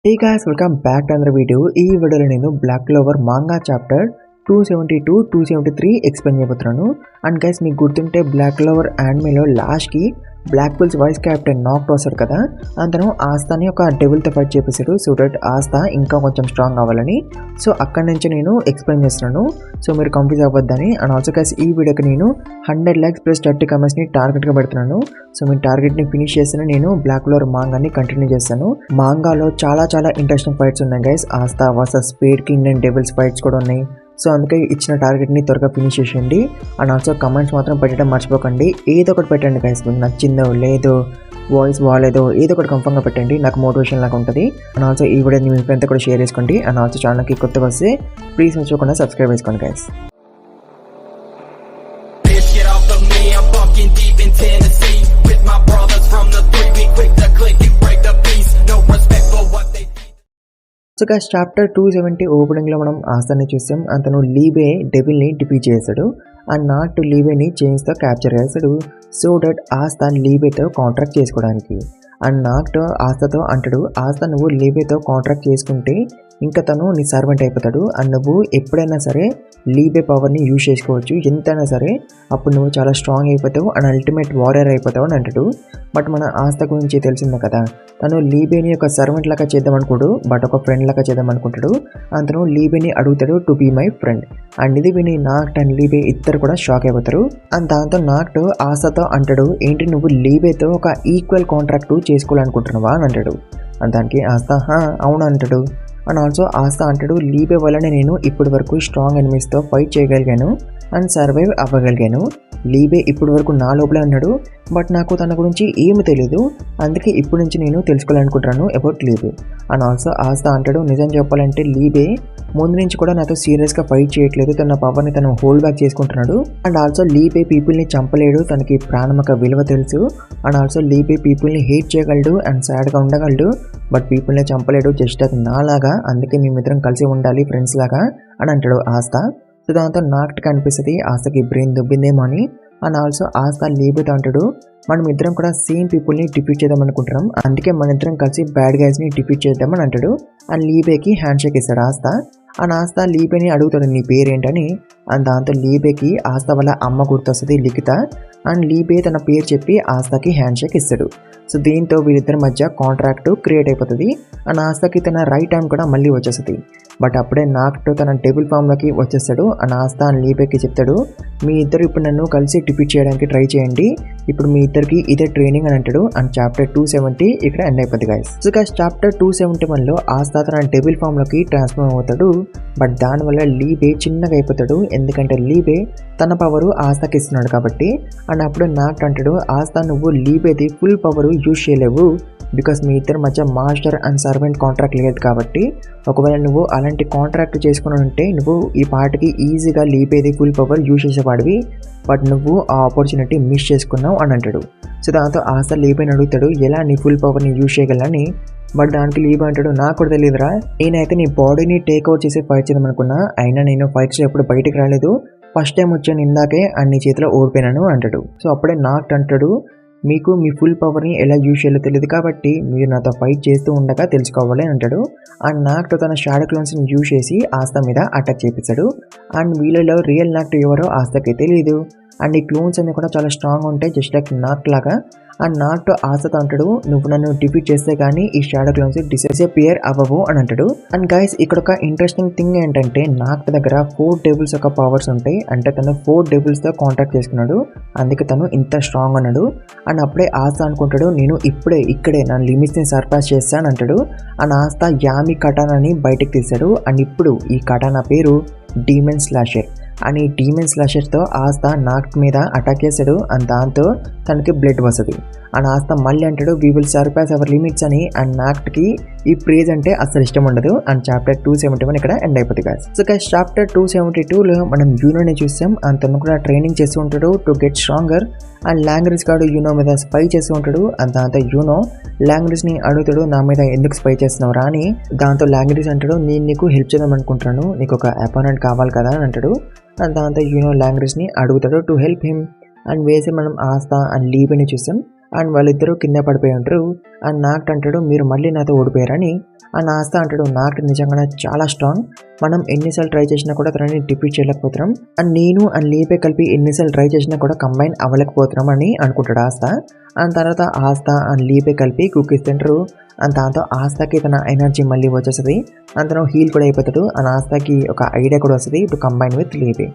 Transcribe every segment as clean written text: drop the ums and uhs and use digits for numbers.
Hey guys, welcome back to another video. ఈ వీడియోలో నేను Black Clover manga chapter 272 273 explain చేయబోతున్నాను. అండ్ గైస్ మీకు గుర్తుంటే బ్లాక్ క్లోవర్ యానిమేలో లాస్ట్కి Black Bulls vice captain Nacht వస్తాడు కదా, అతను ఆస్తాని ఒక డెవిల్తో ఫైట్ చేసేసాడు సో దట్ ఆస్తా ఇంకా కొంచెం స్ట్రాంగ్ అవ్వాలని. సో అక్కడి నుంచి నేను ఎక్స్ప్లెయిన్ చేస్తున్నాను, సో మీరు కన్ఫ్యూజ్ అవ్వద్దని. అండ్ ఆల్సో గైస్ ఈ వీడియోకి నేను 100 likes ప్లస్ 30 commentsని టార్గెట్గా పెడుతున్నాను. సో మీ టార్గెట్ని ఫినిష్ చేస్తే నేను బ్లాక్ క్లోవర్ మాంగాని కంటిన్యూ చేస్తాను. మాంగాలో చాలా ఇంట్రెస్టింగ్ ఫైట్స్ ఉన్నాయి guys. Asta versus Spade king and devils fights కూడా ఉన్నాయి. సో అందుకే ఇచ్చిన టార్గెట్ని త్వరగా ఫినిష్ చేసేయండి. అండ్ ఆల్సో కమెంట్స్ మాత్రం పెట్టడం మర్చిపోకండి. ఏదో ఒకటి పెట్టండి గైస్, మీకు నచ్చిందో లేదో వాయిస్ బాగాలేదో ఏదో ఒకటి కన్ఫర్మ్గా పెట్టండి, నాకు మోటివేషన్ లాగా ఉంటుంది. అండ్ ఆల్సో ఈ వీడియోని మీ ఫ్రెండ్తో కూడా షేర్ చేసుకోండి. అండ్ ఆల్సో ఛానల్కి కొత్తగా వస్తే ప్లీజ్ మర్చిపోకుండా సబ్స్క్రైబ్ చేసుకోండి గైస్. సో గైస్ చాప్టర్ 270 ఓపెనింగ్లో మనం ఆస్తాని చూస్తాం. అతను లీబే డెవిల్ని డిఫీట్ చేశాడు అండ్ నాట్ లీబేని చైన్స్తో క్యాప్చర్ చేశాడు సో దట్ ఆస్తా లీబేతో కాంట్రాక్ట్ చేసుకోవడానికి. అండ్ నాట్ ఆస్తాతో అంటాడు, ఆస్తా నువ్వు లీబేతో కాంట్రాక్ట్ చేసుకుంటే ఇంకా తను నీ సర్వెంట్ అయిపోతాడు అండ్ నువ్వు ఎప్పుడైనా సరే లీబే పవర్ని యూజ్ చేసుకోవచ్చు, ఎంతైనా సరే అప్పుడు నువ్వు చాలా స్ట్రాంగ్ అయిపోతావు అండ్ అల్టిమేట్ వారియర్ అయిపోతావు అని అంటాడు. బట్ మన ఆస్తా గురించి తెలిసిందే కదా, తను లీబేని ఒక సర్వెంట్ లాగా చేద్దాం అనుకోడు, బట్ ఒక ఫ్రెండ్ లాగా చేద్దాం అనుకుంటాడు. అతను లీబేని అడుగుతాడు to be my friend. And ఇది విని నాక్ట్ అండ్ లీబే ఇద్దరు కూడా షాక్ అయిపోతారు. అండ్ దాంతో నాక్ట్ ఆస్తాతో అంటాడు, ఏంటి నువ్వు లీబేతో ఒక ఈక్వల్ కాంట్రాక్ట్ చేసుకోవాలనుకుంటున్నావా అని అంటాడు. అండ్ దానికి ఆస్తా అవును అంటాడు. అండ్ ఆల్సో ఆస్తా అంటాడు, లీబే వల్లనే నేను ఇప్పటి వరకు స్ట్రాంగ్ ఎనిమీస్తో ఫైట్ చేయగలిగాను అండ్ సర్వైవ్ అవ్వగలిగాను. లీబే ఇప్పటి వరకు నా లోపలే ఉన్నాడు, బట్ నాకు తన గురించి ఏమి తెలియదు, అందుకే ఇప్పటి నుంచి నేను తెలుసుకోవాలనుకుంటున్నాను అబౌట్ లీబే. అండ్ ఆల్సో ఆస్తా అంటాడు, నిజం చెప్పాలంటే లీబే ముందు నుంచి కూడా నాతో సీరియస్గా ఫైట్ చేయట్లేదు, తన పవర్ని తను హోల్డ్ బ్యాక్ చేసుకుంటున్నాడు. అండ్ ఆల్సో లీబే పీపుల్ని చంపలేడు, తనకి ప్రాణం ఒక విలువ తెలుసు. అండ్ ఆల్సో లీబే పీపుల్ని హేట్ చేయగలడు అండ్ సాడ్గా ఉండగలడు, బట్ పీపుల్ని చంపలేడు, జస్ట్ అది నాలాగా, అందుకే మేమిద్దరం కలిసి ఉండాలి ఫ్రెండ్స్ లాగా అని అంటాడు ఆస్తా. సో దాంతో నాక్ట్కి అనిపిస్తుంది ఆస్తాకి బ్రెయిన్ దుబ్బిందేమో అని. అండ్ ఆల్సో ఆస్తా లీబేతో అంటాడు, మనం ఇద్దరం కూడా సేమ్ పీపుల్ని డిఫీట్ చేద్దాం అనుకుంటున్నాం, అందుకే మన ఇద్దరం కలిసి బ్యాడ్ గైస్ని డిఫీట్ చేద్దామని అంటాడు. అండ్ లీబేకి హ్యాండ్ షేక్ ఇస్తాడు ఆస్తా. అండ్ ఆస్తా లీబేని అడుగుతాడు నీ పేరేంటని. అండ్ దాంతో లీబేకి ఆస్తా వల్ల అమ్మ గుర్తొస్తుంది లిఖిత. అండ్ లీబే తన పేరు చెప్పి ఆస్తాకి హ్యాండ్ షేక్ ఇస్తాడు. సో దీంతో వీరిద్దరి మధ్య కాంట్రాక్ట్ క్రియేట్ అయిపోతుంది. అండ్ ఆస్తాకి తన రైట్ టైం కూడా మళ్ళీ వచ్చేస్తుంది. బట్ అప్పుడే నాక్ట్ తన టేబుల్ ఫామ్లోకి వచ్చేస్తాడు. అండ్ ఆస్తా అండ్ లీబేకి చెప్తాడు, మీ ఇద్దరు ఇప్పుడు నన్ను కలిసి డిఫీట్ చేయడానికి ట్రై చేయండి, ఇప్పుడు మీ ఇద్దరికి ఇదే ట్రైనింగ్ అని అంటాడు. అండ్ చాప్టర్ 270 ఇక్కడ ఎండ్ అయిపోతుంది గైస్. సో గైస్ చాప్టర్ 271లో ఆస్తా తన టేబుల్ ఫామ్లోకి ట్రాన్స్ఫార్మ్ అవుతాడు, బట్ దానివల్ల లీబే చిన్నగా అయిపోతాడు, ఎందుకంటే లీబే తన పవరు ఆస్తాకి ఇస్తున్నాడు కాబట్టి. అండ్ అప్పుడు నాక్ట్ అంటాడు, ఆస్తా నువ్వు లీబేది ఫుల్ పవరు యూజ్ చేయలేవు, బికాస్ మీ ఇద్దరి మధ్య మాస్టర్ అండ్ సర్వెంట్ కాంట్రాక్ట్ లేదు కాబట్టి. ఒకవేళ నువ్వు అలాంటి కాంట్రాక్ట్ చేసుకుని ఉంటే నువ్వు ఈ పార్ట్కి ఈజీగా లీబేది ఫుల్ పవర్ యూజ్ చేసేవాడివి, బట్ నువ్వు ఆ ఆపర్చునిటీ మిస్ చేసుకున్నావు అని అంటాడు. సో దాంతో ఆస్తా లీబేని అడుగుతాడు, ఎలా నీ ఫుల్ పవర్ని యూజ్ చేయగలని. బట్ దానికి లీబే అంటాడు, నాకు కూడా తెలియదురా, నేనైతే నీ బాడీని టేక్ అవుట్ చేసి ఫైట్ చేద్దాం అనుకున్నా, అయినా నేను ఫైట్స్లో ఎప్పుడు బయటికి రాలేదు, ఫస్ట్ టైం వచ్చాను ఇందాకే అండ్ నీ చేతిలో ఓడిపోయినాను అంటాడు. సో అప్పుడే నాక్ట్ అంటాడు, మీకు మీ ఫుల్ పవర్ని ఎలా యూజ్ చేయాలో తెలియదు కాబట్టి మీరు నాతో ఫైట్ చేస్తూ ఉండగా తెలుసుకోవాలి అని అంటాడు. అండ్ నాక్ట్ తన షాడో క్లోన్స్ని యూజ్ చేసి ఆస్తా మీద అటాక్ చేపిస్తాడు. అండ్ వీళ్ళలో రియల్ నాక్ట్ ఎవరో ఆస్తాకి తెలియదు. అండ్ ఈ క్లోన్స్ అన్ని కూడా చాలా స్ట్రాంగ్ ఉంటాయి, జస్ట్ లైక్ నాక్ట్ లాగా. అండ్ నాక్ట్ ఆస్తాతో అంటాడు, నువ్వు నన్ను డిఫీట్ చేస్తే కానీ ఈ షాడో క్లోన్స్ డిసపియర్ అవ్వవు అని అంటాడు. అండ్ గైస్ ఇక్కడ ఒక ఇంట్రెస్టింగ్ థింగ్ ఏంటంటే నాక్ట్ దగ్గర 4 డెవిల్స్ యొక్క పవర్స్ ఉంటాయి, అంటే తను 4 డెవిల్స్తో కాంటాక్ట్ చేసుకున్నాడు, అందుకే తను ఇంత స్ట్రాంగ్ అన్నాడు. అండ్ అప్పుడే ఆస్తా అనుకుంటాడు, నేను ఇక్కడే నా లిమిట్స్ని సర్పాస్ చేస్తాను అంటాడు. అండ్ ఆస్తా యామి కటానాని బయటకు తీశాడు. అండ్ ఇప్పుడు ఈ కటానా పేరు డీమన్ స్లాషర్. అండ్ ఈ డీమన్ స్లాషర్తో ఆస్తా నాక్ట్ మీద అటాక్ చేశాడు. అండ్ దాంతో తనకి బ్లడ్ వస్తుంది. అండ్ ఆస్తా మళ్ళీ అంటాడు, we will surpass our limits అని. అండ్ నాక్ట్కి ఈ ప్రేజ్ అంటే అసలు ఇష్టం ఉండదు. అండ్ చాప్టర్ 271 ఇక్కడ ఎండ్ అయిపోతుంది గాయ్స్. సో గైస్ చాప్టర్ 272లో మనం యూనోని చూస్తాం. అండ్ తను కూడా ట్రైనింగ్ చేస్తూ ఉంటాడు టు గెట్ స్ట్రాంగర్. అండ్ లాంగ్రిస్ గాడు యూనో మీద స్పై చేస్తూ ఉంటాడు. అండ్ దాంతో యూనో లాంగ్రిస్ని అడుగుతాడు, నా మీద ఎందుకు స్పై చేస్తున్నావు రా అని. దాంతో లాంగ్రిస్ అంటాడు, నేను నీకు హెల్ప్ చేద్దాం అనుకుంటున్నాను, నీకు ఒక అపోనెంట్ కావాలి కదా అని అంటాడు. అండ్ దాంతో యూనో లాంగ్రిస్ని అడుగుతాడు టు హెల్ప్ హిమ్. అండ్ వేసి మనం ఆస్తా అండ్ లీబేని చూస్తాం. అండ్ వాళ్ళిద్దరూ కింద పడిపోయి ఉంటారు. అండ్ నాక్ట్ అంటాడు మీరు మళ్ళీ నాతో ఓడిపోయారని. అండ్ ఆస్తా అంటాడు నాక్ట్ నిజంగానే చాలా స్ట్రాంగ్, మనం ఎన్నిసార్లు ట్రై చేసినా కూడా తనని డిఫీట్ చేయలేకపోతున్నాం, అండ్ నేను అండ్ లీబే కలిపి ఎన్నిసార్లు ట్రై చేసినా కూడా కంబైన్ అవ్వలేకపోతున్నాం అని అనుకుంటాడు ఆస్తా. అండ్ తర్వాత ఆస్తా అండ్ లీబే కలిపి కుకీస్ తింటారు. అండ్ దాంతో ఆస్తాకి తన ఎనర్జీ మళ్ళీ వచ్చేస్తుంది, అండ్ తను హీల్ కూడా అయిపోతాడు. అండ్ ఆస్తాకి ఒక ఐడియా కూడా వస్తుంది టు కంబైన్ విత్ లీబే.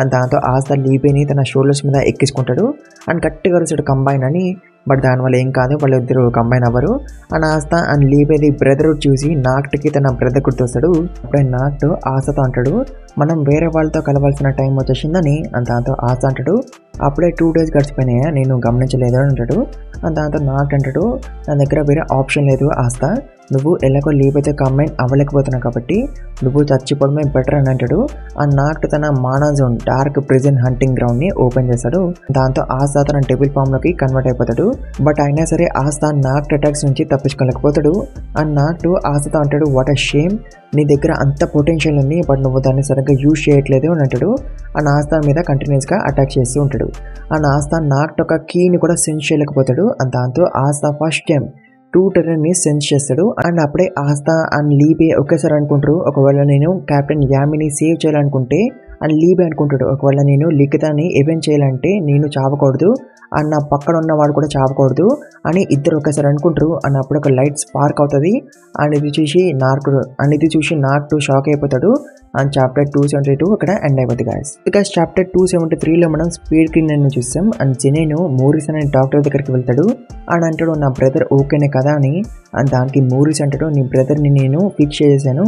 అండ్ దాంతో ఆస్తా లీబేని తన షోల్డర్స్ మీద ఎక్కించుకుంటాడు అండ్ గట్టిగా వస్తాడు కంబైన్ అని. బట్ దానివల్ల ఏం కాదు, వాళ్ళిద్దరు కంబైన్ అవ్వరు. అండ్ ఆస్తా అండ్ లీబేది బ్రదర్ చూసి నాక్ట్కి తన బ్రదర్ గుర్తొస్తాడు. అప్పుడే నాక్ట్ ఆస్తాతో అంటాడు మనం వేరే వాళ్ళతో కలవాల్సిన టైం వచ్చేసిందని. అండ్ దాంతో ఆస్తా అంటాడు అప్పుడే 2 days గడిచిపోయినాయా నేను గమనించలేదు అని అంటాడు. అండ్ దాంతో నాక్ట్ అంటాడు నా దగ్గర వేరే ఆప్షన్ లేదు ఆస్తా, నువ్వు ఎలాగో లీబైతే కంబైన్ అవ్వలేకపోతున్నావు కాబట్టి నువ్వు చచ్చిపోవడమే బెటర్ అని అంటాడు. అండ్ నాక్ట్ తన mana zone dark prison hunting గ్రౌండ్ని ఓపెన్ చేస్తాడు. దాంతో ఆస్తా తన డెవిల్ ఫామ్లోకి కన్వర్ట్ అయిపోతాడు. బట్ అయినా సరే ఆస్తా నాక్ట్ అటాక్స్ నుంచి తప్పించుకోలేకపోతాడు. అండ్ నాక్ట్ ఆస్తాతో అంటాడు వాట్ అ షేమ్, నీ దగ్గర అంత పొటెన్షియల్ ఉంది బట్ నువ్వు దాన్ని సరిగ్గా యూజ్ చేయట్లేదు అని అంటాడు. అండ్ ఆస్తా మీద కంటిన్యూస్గా అటాక్ చేస్తూ ఉంటాడు. అండ్ ఆస్తా నాక్ట్ ఒక కీని కూడా సెన్స్ చేయలేకపోతాడు. అండ్ దాంతో ఆస్తా ఫస్ట్ టైం 2 టెర్రర్ని సెన్స్ చేస్తాడు. అండ్ అప్పుడే ఆస్తా అండ్ లీబే ఒకేసారి అనుకుంటారు ఒకవేళ నేను కెప్టెన్ యామిని సేవ్ చేయాలనుకుంటే, అండ్ లీబే అనుకుంటాడు ఒకవేళ నేను లిఖితాన్ని ఎవెంట్ చేయాలంటే నేను చావకూడదు అండ్ నా పక్కన ఉన్నవాడు కూడా చావకూడదు అని ఇద్దరు ఒకేసారి అనుకుంటారు. అండ్ అప్పుడు ఒక లైట్ స్పార్క్ అవుతుంది. అండ్ ఇది చూసి నాక్ట్ షాక్ అయిపోతాడు. అండ్ చాప్టర్ 272 ఇక్కడ ఎండ్ అయిపోతుంది గాయస్. చాప్టర్ 273లో మనం స్పీడ్ కింగ్ చూస్తాం. అండ్ జెనేను మోరిస్ అనే డాక్టర్ దగ్గరికి వెళ్తాడు. అండ్ అంటాడు నా బ్రదర్ ఓకేనే కదా అని. అండ్ దానికి మోరిస్ అంటాడు నీ బ్రదర్ని నేను ఫిక్స్ చేసేసాను,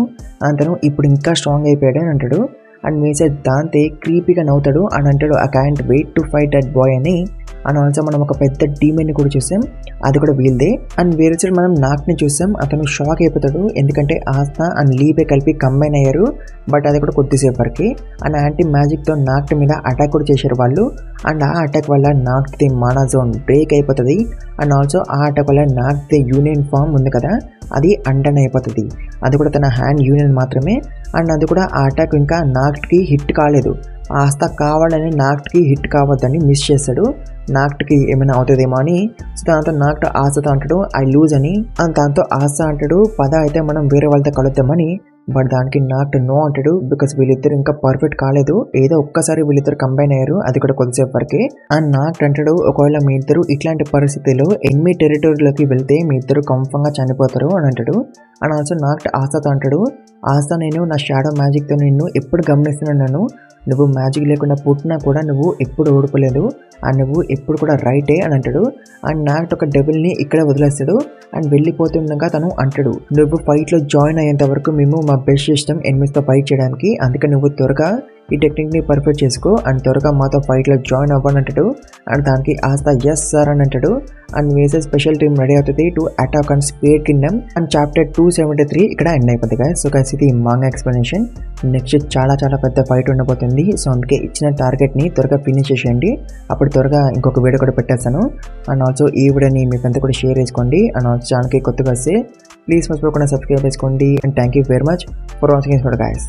అంతను ఇప్పుడు ఇంకా స్ట్రాంగ్ అయిపోయాడు అని అంటాడు. అండ్ మేసేజ్ దాంతే క్రీపీగా నవ్వుతాడు. అండ్ అంటాడు I can't wait to fight that boy అని. అండ్ ఆల్సో మనం ఒక పెద్ద డీమన్ని కూడా చూసాం, అది కూడా వీల్దే. అండ్ వేరే సైడ్ మనం నాక్ని చూసాం, అతను షాక్ అయిపోతాడు ఎందుకంటే ఆస్తా అండ్ లీబే కలిపి కంబైన్ అయ్యారు. బట్ అది కూడా కొద్దిసేపు వరకు. అండ్ యాంటీ మ్యాజిక్తో నాక్ట్ మీద అటాక్ కూడా చేశారు వాళ్ళు. అండ్ ఆ అటాక్ వల్ల నాక్ట్ది మానా జోన్ బ్రేక్ అయిపోతుంది. అండ్ ఆల్సో ఆ అటాక్ వల్ల నాక్ట్ది యూనియన్ ఫామ్ ఉంది కదా అది అండన్ అయిపోతుంది, అది కూడా తన హ్యాండ్ యూనియన్ మాత్రమే. అండ్ అది కూడా ఆ అటాక్ ఇంకా నాక్ట్కి హిట్ కాలేదు, ఆస్తా కావాలని నాక్ట్కి హిట్ కావద్దని మిస్ చేస్తాడు, నాక్ట్కి ఏమైనా అవుతుందేమో అని. సో దాంతో నాక్ట్ ఆస్తాతో అంటాడు ఐ లూజ్ అని. అండ్ దాంతో ఆస్తా అంటాడు పద అయితే మనం వేరే వాళ్ళతో కలుద్దామని. బట్ దానికి నాక్ట్ నో అంటాడు బికాస్ వీళ్ళిద్దరు ఇంకా పర్ఫెక్ట్ కాలేదు, ఏదో ఒక్కసారి వీళ్ళిద్దరు కంబైన్ అయ్యారు అది కూడా కొద్దిసేపు వరకే. అండ్ నాక్ట్ అంటాడు ఒకవేళ మీ ఇద్దరు ఇట్లాంటి పరిస్థితుల్లో ఎనిమి టెరిటరీలోకి వెళ్తే మీ ఇద్దరు కంఫర్ట్గా చనిపోతారు అని అంటాడు. అండ్ ఆల్సో నాక్ట్ ఆస్తాతో అంటాడు ఆస్తా నేను నా షాడో మ్యాజిక్తో నిన్ను ఎప్పుడు గమనిస్తున్నాను, నువ్వు మ్యాజిక్ లేకుండా పుట్టినా కూడా నువ్వు ఎప్పుడు ఓడిపోలేదు అండ్ నువ్వు ఎప్పుడు కూడా రైటే అని అంటాడు. అండ్ నాక్ట్ ఒక డెవిల్ని ఇక్కడే వదిలేస్తాడు. అండ్ వెళ్ళిపోతుండగా తను అంటాడు నువ్వు ఫైట్లో జాయిన్ అయ్యేంత వరకు మేము మా బెస్ట్ చేస్తాం ఎనిమిస్తో ఫైట్ చేయడానికి, అందుకే నువ్వు త్వరగా ఈ టెక్నిక్ని పర్ఫెక్ట్ చేసుకో అండ్ త్వరగా మాతో ఫైట్లో జాయిన్ అవ్వని అంటాడు. అండ్ దానికి ఆస్తా ఎస్ సార్ అని అంటాడు. అండ్ వేసే స్పెషల్ టీమ్ రెడీ అవుతుంది to attack and Spade Kingdom. And chapter 273 ఇక్కడ ఎండ్ అయిపోతుంది గాయస్. సో గాయస్ ఇది మాంగా ఎక్స్ప్లెనేషన్. నెక్స్ట్ చాలా చాలా పెద్ద ఫైట్ ఉండబోతుంది. సో అందుకే ఇచ్చిన టార్గెట్ని త్వరగా ఫినిష్ చేసేయండి, అప్పుడు త్వరగా ఇంకొక వీడియో కూడా పెట్టేస్తాను. అండ్ ఆల్సో ఈ వీడియోని మీ ఫ్రెండ్స్ కూడా షేర్ చేసుకోండి. అండ్ ఆల్సో ఛానల్కి కొత్తగా వస్తే ప్లీజ్ మర్చిపోకుండా సబ్స్క్రైబ్ చేసుకోండి. And thank you very much for watching this video guys.